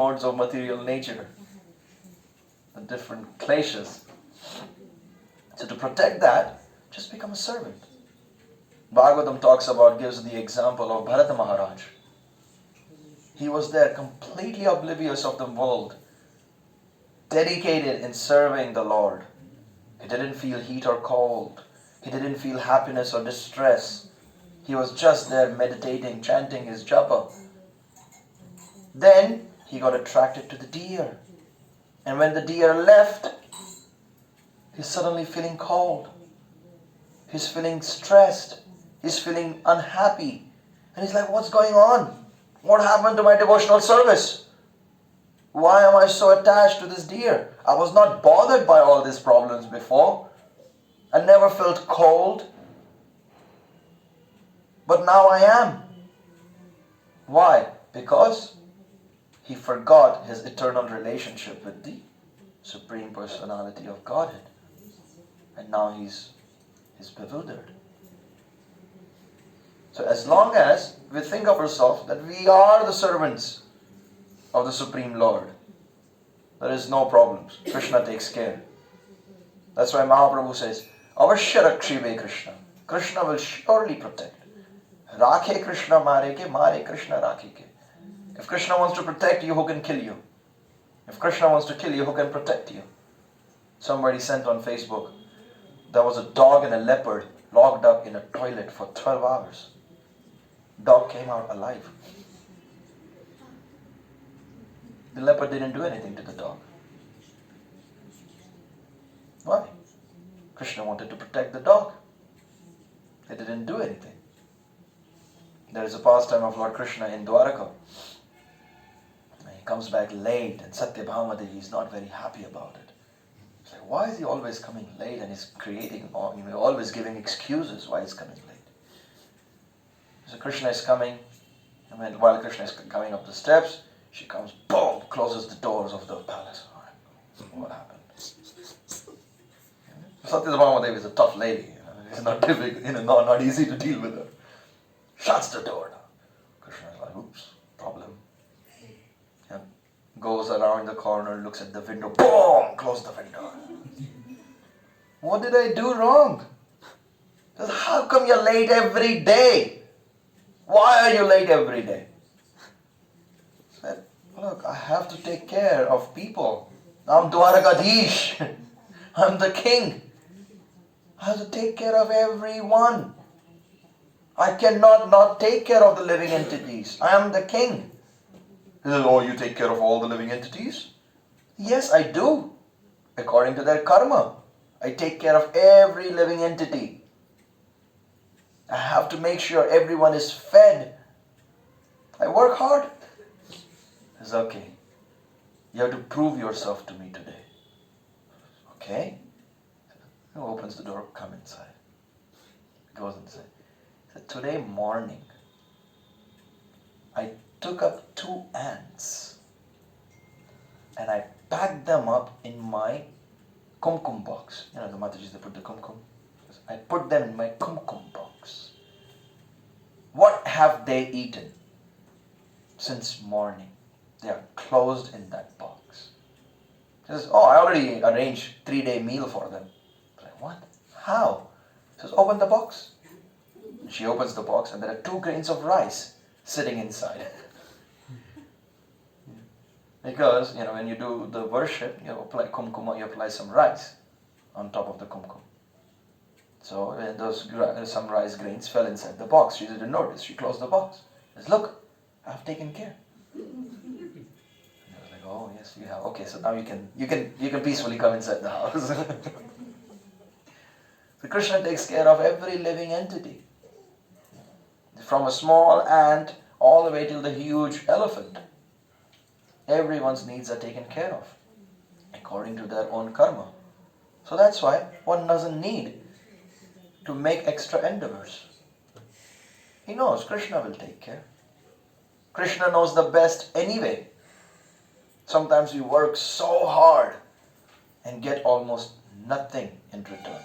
modes of material nature, the different kleshas. So to protect that, just become a servant. Bhagavatam talks about, gives the example of Bharata Maharaj. He was there completely oblivious of the world, dedicated in serving the Lord. He didn't feel heat or cold. He didn't feel happiness or distress. He was just there meditating, chanting his japa. Then he got attracted to the deer. And when the deer left, he's suddenly feeling cold. He's feeling stressed. He's feeling unhappy. And he's like, what's going on? What happened to my devotional service? Why am I so attached to this deer? I was not bothered by all these problems before. I never felt cold. But now I am. Why? Because he forgot his eternal relationship with the Supreme Personality of Godhead. And now he's bewildered. So as long as we think of ourselves that we are the servants of the Supreme Lord, there is no problems. Krishna takes care. That's why Mahaprabhu says, Avashya Rakshive Krishna. Krishna will surely protect. Rakhe Krishna mare Krishna rakhe ke. If Krishna wants to protect you, who can kill you? If Krishna wants to kill you, who can protect you? Somebody sent on Facebook, there was a dog and a leopard locked up in a toilet for 12 hours. Dog came out alive. The leopard didn't do anything to the dog. Why? Krishna wanted to protect the dog. They didn't do anything. There is a pastime of Lord Krishna in Dwaraka. He comes back late and Satyabhama Devi is not very happy about it. It's like, why is he always coming late and he's always giving excuses why he's coming late? So Krishna is coming, and while Krishna is coming up the steps, she comes, boom, closes the doors of the palace. What happened? Satyabhama Devi is a tough lady. It's not difficult, not easy to deal with her. Shuts the door. Krishna is like, oops, problem. Yeah. Goes around the corner, looks at the window, boom, close the window. What did I do wrong? Says, how come you're late every day? Why are you late every day? Said, look, I have to take care of people. I'm Dwarakadhish. I'm the king. I have to take care of everyone. I cannot not take care of the living entities. I am the king. He says, oh, you take care of all the living entities? Yes, I do. According to their karma. I take care of every living entity. I have to make sure everyone is fed. I work hard. It's okay. You have to prove yourself to me today. Okay? He opens the door, come inside. Goes inside. He said, today morning, I took up 2 ants and I packed them up in my kumkum box. You know, the Matajis, they put the kumkum. I put them in my kumkum box. What have they eaten since morning? They are closed in that box. She says, oh, I already arranged 3-day meal for them. I'm like, what? How? She says, open the box. And she opens the box and there are 2 grains of rice sitting inside. Because, when you do the worship, you apply kumkuma, you apply some rice on top of the kumkum. So some rice grains fell inside the box. She didn't notice. She closed the box. She says, look, I've taken care. And I was like, oh yes, you have. Okay, so now you can peacefully come inside the house. So Krishna takes care of every living entity. From a small ant all the way till the huge elephant. Everyone's needs are taken care of according to their own karma. So that's why one doesn't need to make extra endeavors. He knows Krishna will take care. Krishna knows the best anyway. Sometimes we work so hard and get almost nothing in return.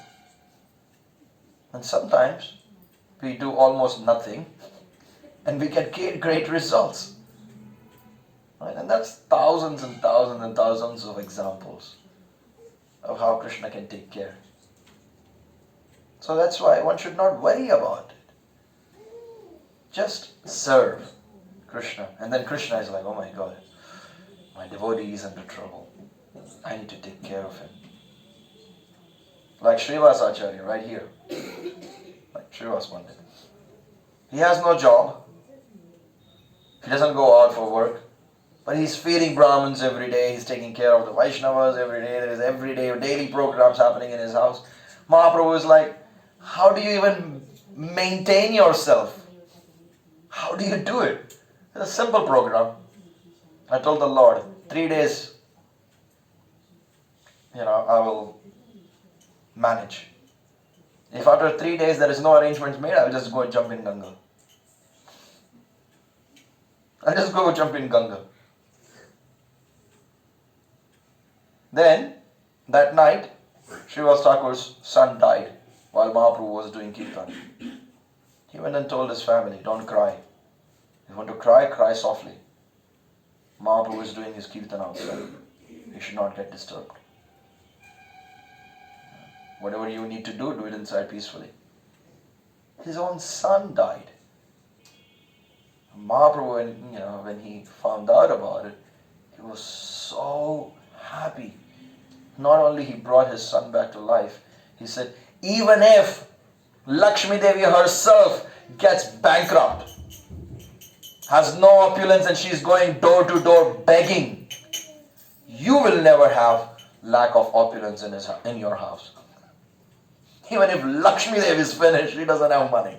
And sometimes we do almost nothing and we get great results. Right? And that's thousands and thousands and thousands of examples of how Krishna can take care. So that's why one should not worry about it. Just serve Krishna. And then Krishna is like, oh my God, my devotee is under trouble. I need to take care of him. Like Srivas Acharya right here. Like Srivas Pandit. He has no job. He doesn't go out for work. But he's feeding Brahmins every day. He's taking care of the Vaishnavas every day. There is every day daily programs happening in his house. Mahaprabhu is like, how do you even maintain yourself? How do you do it? It's a simple program. I told the Lord, 3 days, I will manage. If after 3 days there is no arrangements made, I will just go and jump in Ganga. I just go jump in Ganga. Then, that night, Srivas Thakur's son died while Mahaprabhu was doing Kirtan. He went and told his family, don't cry. If you want to cry, cry softly. Mahaprabhu is doing his Kirtan outside. You should not get disturbed. Whatever you need to do it inside peacefully. His own son died. Mahaprabhu, when he found out about it, he was so happy. Not only he brought his son back to life, he said, even if Lakshmi Devi herself gets bankrupt, has no opulence and she's going door to door begging, you will never have lack of opulence in your house. Even if Lakshmi Devi is finished, she doesn't have money,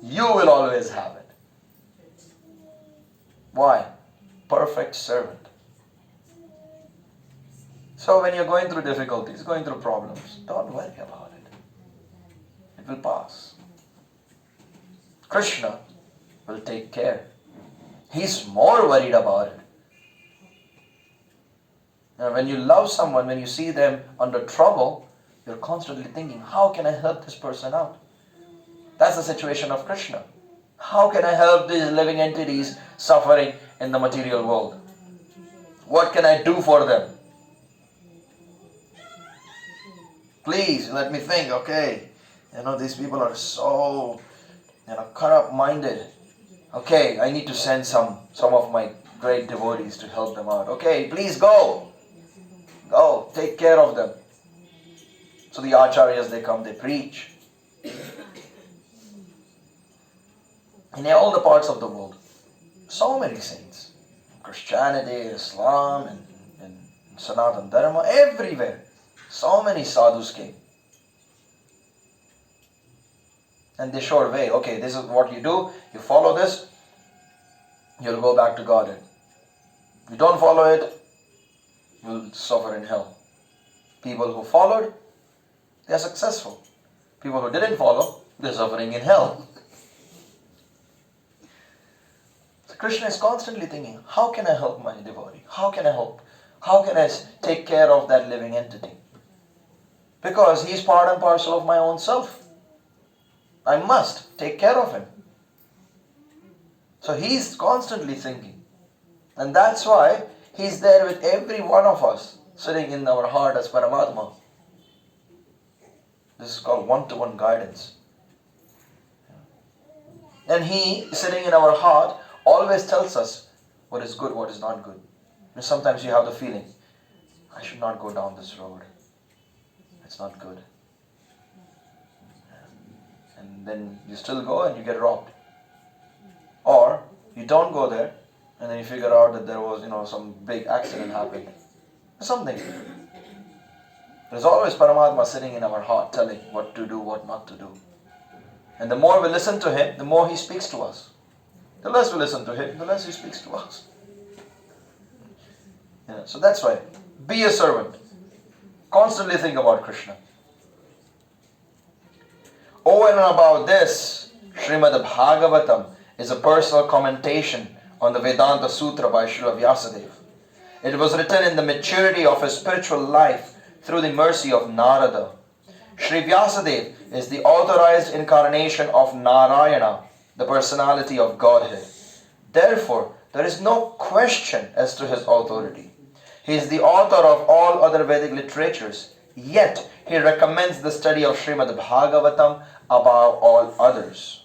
you will always have it. Why? Perfect servant. So when you're going through difficulties, going through problems, don't worry about it. It will pass. Krishna will take care. He's more worried about it. Now, when you love someone, when you see them under trouble, you're constantly thinking, how can I help this person out? That's the situation of Krishna. How can I help these living entities suffering in the material world? What can I do for them? Please let me think, okay, these people are so, corrupt-minded. Okay, I need to send some of my great devotees to help them out. Okay, please go. Go, take care of them. So the acharyas, they come, they preach. In all the parts of the world, so many saints. Christianity, Islam, and Sanatana Dharma, everywhere. So many sadhus came. And they showed a way. Okay, this is what you do. You follow this, you'll go back to Godhead. If you don't follow it, you'll suffer in hell. People who followed, they are successful. People who didn't follow, they're suffering in hell. So Krishna is constantly thinking, how can I help my devotee? How can I help? How can I take care of that living entity? Because he is part and parcel of my own self. I must take care of him. So he is constantly thinking. And that's why he is there with every one of us, sitting in our heart as Paramatma. This is called one-to-one guidance. And he, sitting in our heart, always tells us what is good, what is not good. And sometimes you have the feeling, I should not go down this road. It's not good. And then you still go and you get robbed. Or you don't go there and then you figure out that there was, some big accident happened. Something. There's always Paramatma sitting in our heart telling what to do, what not to do. And the more we listen to him, the more he speaks to us. The less we listen to him, the less he speaks to us. So that's why, be a servant. Constantly think about Krishna. Over and above this, Shrimad Bhagavatam is a personal commentation on the Vedanta Sutra by Srila Vyasadeva. It was written in the maturity of his spiritual life through the mercy of Narada. Sri Vyasadeva is the authorized incarnation of Narayana, the personality of Godhead. Therefore, There is no question as to his authority. He is the author of all other Vedic literatures, yet he recommends the study of Shrimad Bhagavatam above all others.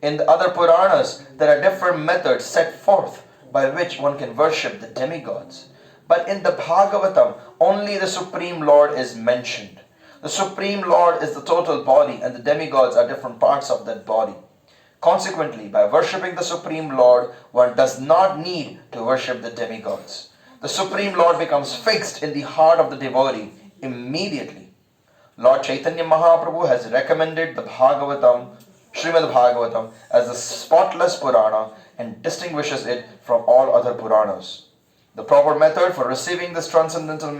In the other Puranas, there are different methods set forth by which one can worship the demigods. But in the Bhagavatam, only the Supreme Lord is mentioned. The Supreme Lord is the total body, and the demigods are different parts of that body. Consequently, by worshipping the Supreme Lord, one does not need to worship the demigods. The Supreme Lord becomes fixed in the heart of the devotee immediately. Lord Chaitanya Mahaprabhu has recommended the Bhagavatam, Shrimad Bhagavatam, as the spotless Purana and distinguishes it from all other Puranas. The proper method for receiving this transcendental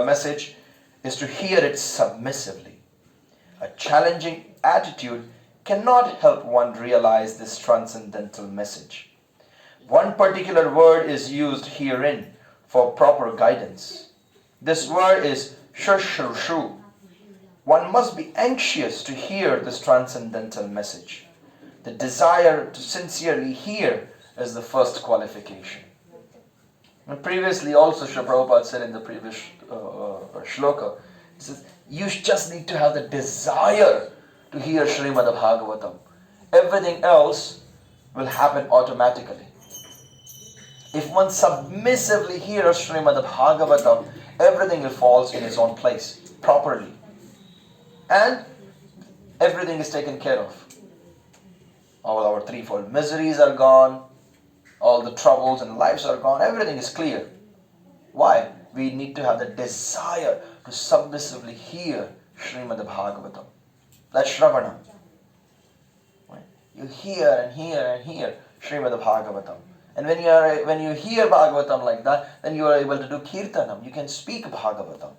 message is to hear it submissively. A challenging attitude cannot help one realize this transcendental message. One particular word is used herein for proper guidance. This word is shushushu. One must be anxious to hear this transcendental message. The desire to sincerely hear is the first qualification. And previously also Srila Prabhupada said in the previous shloka, he says, you just need to have the desire to hear Shrimad Bhagavatam. Everything else will happen automatically. If one submissively hears Shrimad Bhagavatam, everything will fall in its own place properly. And everything is taken care of. All our threefold miseries are gone. All the troubles and lives are gone. Everything is clear. Why? We need to have the desire to submissively hear Shrimad Bhagavatam. That's Shravana. Right? You hear and hear and hear Shrimad Bhagavatam. And when you hear Bhagavatam like that, then you are able to do Kirtanam. You can speak Bhagavatam.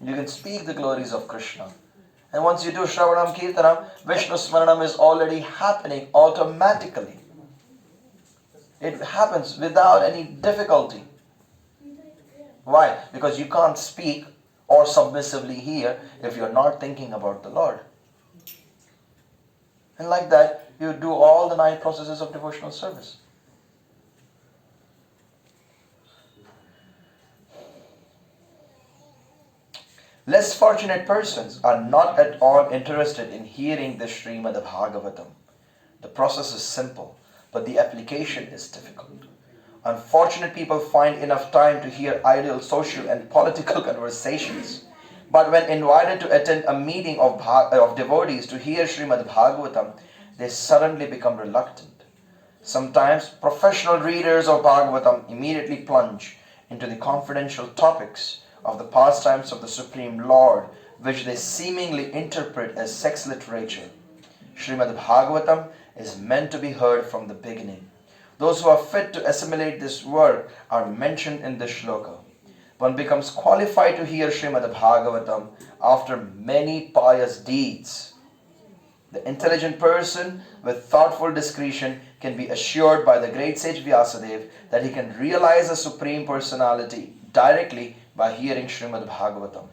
You can speak the glories of Krishna. And once you do Shravanam Kirtanam, Vishnu Smaranam is already happening automatically. It happens without any difficulty. Why? Because you can't speak or submissively hear if you're not thinking about the Lord. And like that, you do all the 9 processes of devotional service. Less fortunate persons are not at all interested in hearing the Shrimad Bhagavatam. The process is simple, but the application is difficult. Unfortunate people find enough time to hear idle social and political conversations. But when invited to attend a meeting of devotees to hear Shrimad Bhagavatam, they suddenly become reluctant. Sometimes professional readers of Bhagavatam immediately plunge into the confidential topics of the pastimes of the Supreme Lord, which they seemingly interpret as sex literature. Shrimad Bhagavatam is meant to be heard from the beginning. Those who are fit to assimilate this work are mentioned in this shloka. One becomes qualified to hear Shrimad Bhagavatam after many pious deeds. The intelligent person with thoughtful discretion can be assured by the great sage Vyasadeva that he can realize the Supreme Personality directly by hearing Shrimad Bhagavatam,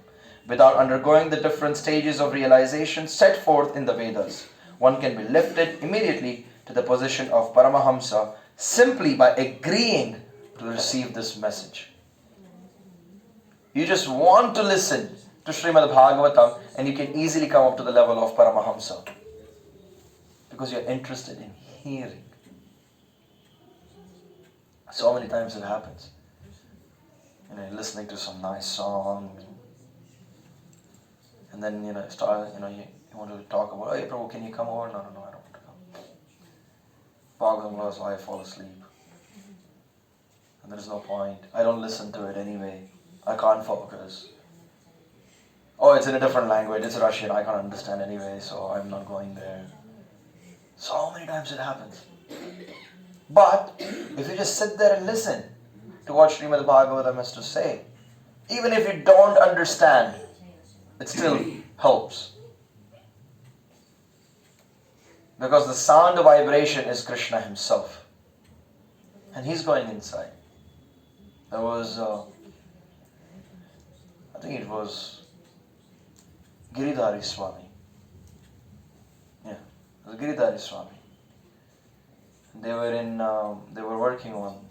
without undergoing the different stages of realization set forth in the Vedas. One can be lifted immediately to the position of Paramahamsa simply by agreeing to receive this message. You just want to listen to Shrimad Bhagavatam and you can easily come up to the level of Paramahamsa because you're interested in hearing. So many times it happens. You're listening to some nice song, and then you want to talk about, hey Prabhu, can you come over? No, I don't want to come. Bhagavatam loves, I fall asleep. And there's no point. I don't listen to it anyway. I can't focus. Oh, it's in a different language. It's Russian. I can't understand anyway, so I'm not going there. So many times it happens. But if you just sit there and listen to what Shrimad Bhagavatam has to say, even if you don't understand, it still helps. Because the sound of vibration is Krishna himself. And he's going inside. There was, I think it was Giridhari Swami. Yeah, it was Giridhari Swami. they were working on